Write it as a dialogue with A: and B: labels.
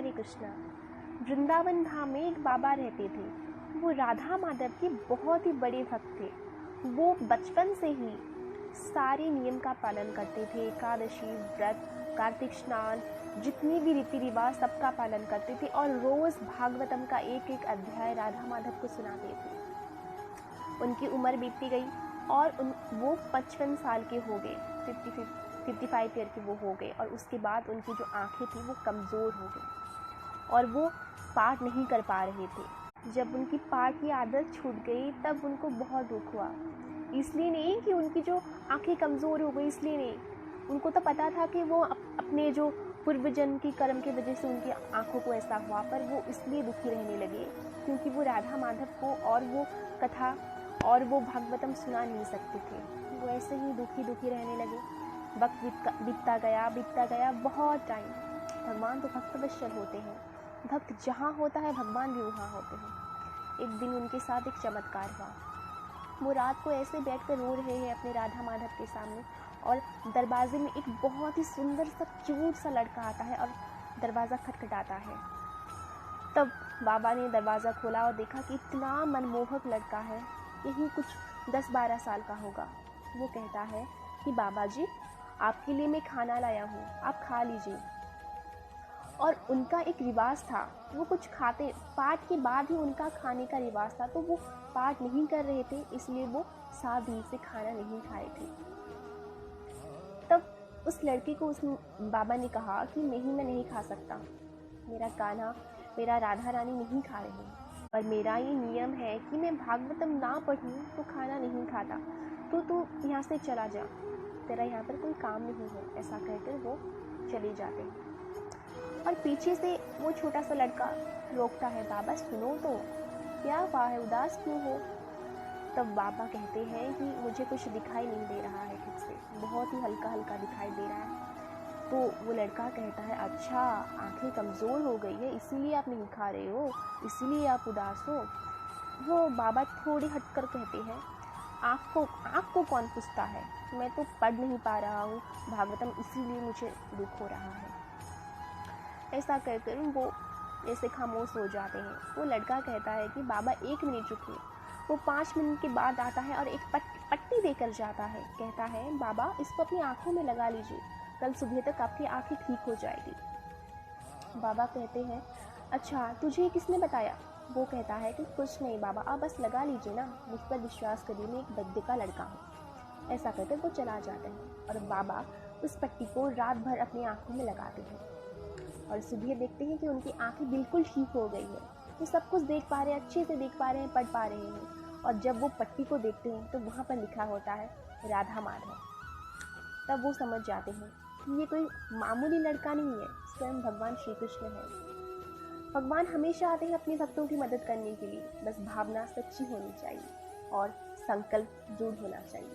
A: हरे कृष्णा। वृंदावन धाम में एक बाबा रहते थे। वो राधा माधव के बहुत ही बड़े भक्त थे। वो बचपन से ही सारे नियम का पालन करते थे। एकादशी व्रत, कार्तिक स्नान, जितनी भी रीति रिवाज सबका पालन करते थे और रोज़ भागवतम का एक एक अध्याय राधा माधव को सुनाते थे। उनकी उम्र बीतती गई और वो 55 साल के हो गए। 55 ईयर के वो हो गए और उसके बाद उनकी जो आंखें थी वो कमज़ोर हो गई और वो पाठ नहीं कर पा रहे थे। जब उनकी पाठ की आदत छूट गई तब उनको बहुत दुख हुआ। इसलिए नहीं कि उनकी जो आंखें कमज़ोर हो गई, इसलिए नहीं, उनको तो पता था कि वो अपने जो पूर्वजन्म की कर्म की वजह से उनकी आंखों को ऐसा हुआ, पर वो इसलिए दुखी रहने लगे क्योंकि वो राधा माधव को और वो कथा और वो भागवतम सुना नहीं सकते थे। वो ऐसे ही दुखी रहने लगे। वक्त बीतता गया बहुत टाइम। भगवान तो भक्तवत्सल होते हैं, भक्त जहाँ होता है भगवान भी वहाँ होते हैं। एक दिन उनके साथ एक चमत्कार हुआ। वो रात को ऐसे बैठकर रो रहे हैं अपने राधा माधव के सामने और दरवाजे में एक बहुत ही सुंदर सा क्यूट सा लड़का आता है और दरवाज़ा खटखटाता है। तब बाबा ने दरवाज़ा खोला और देखा कि इतना मनमोहक लड़का है, यही कुछ 10-12 साल का होगा। वो कहता है कि बाबा जी, आपके लिए मैं खाना लाया हूँ, आप खा लीजिए। और उनका एक रिवाज था, वो कुछ खाते, पाठ के बाद ही उनका खाने का रिवाज था, तो वो पाठ नहीं कर रहे थे, इसलिए वो 7 दिन से खाना नहीं खाए थे। तब उस लड़के को उस बाबा ने कहा कि नहीं, मैं नहीं खा सकता, मेरा कान्हा, मेरा राधा रानी नहीं खा रहे हैं और मेरा ये नियम है कि मैं भागवतम ना पढ़ूँ तो खाना नहीं खाता, तो तू यहाँ से चला जा, तेरा यहाँ पर कोई काम नहीं है। ऐसा कहकर वो चले जाते हैं और पीछे से वो छोटा सा लड़का रोकता है, बाबा सुनो तो, क्या हुआ है, उदास क्यों हो? तब बाबा कहते हैं कि मुझे कुछ दिखाई नहीं दे रहा है ठीक से, बहुत ही हल्का हल्का दिखाई दे रहा है। तो वो लड़का कहता है, अच्छा, आंखें कमज़ोर हो गई है इसीलिए आप नहीं खा रहे हो, इसीलिए आप उदास हो। वो बाबा थोड़ी हटकर कहते हैं, आँख को कौन पूछता है, मैं तो पढ़ नहीं पा रहा हूँ भागवतम, इसीलिए मुझे दुख हो रहा है। ऐसा कहकर वो ऐसे खामोश हो जाते हैं। वो लड़का कहता है कि बाबा 1 मिनट रुकिए। वो 5 मिनट के बाद आता है और एक पट्टी देकर जाता है। कहता है, बाबा इसको अपनी आँखों में लगा लीजिए, कल सुबह तक आपकी आँखें ठीक हो जाएगी। बाबा कहते हैं, अच्छा, तुझे किसने बताया? वो कहता है कि कुछ नहीं बाबा, आप बस लगा लीजिए ना, मुझ पर विश्वास करिए, मैं एक वैद्य का लड़का हूँ। ऐसा कहकर वो चला जाते हैं और बाबा उस पट्टी को रात भर अपनी आँखों में लगाते हैं और सुबह देखते हैं कि उनकी आंखें बिल्कुल ठीक हो गई है। वो सब कुछ देख पा रहे हैं, अच्छे से देख पा रहे हैं, पढ़ पा रहे हैं। और जब वो पट्टी को देखते हैं तो वहाँ पर लिखा होता है राधा माधव। तब वो समझ जाते हैं कि ये कोई मामूली लड़का नहीं है, स्वयं भगवान श्री कृष्ण है। भगवान हमेशा आते हैं अपने भक्तों की मदद करने के लिए, बस भावना सच्ची होनी चाहिए और संकल्प दृढ़ होना चाहिए।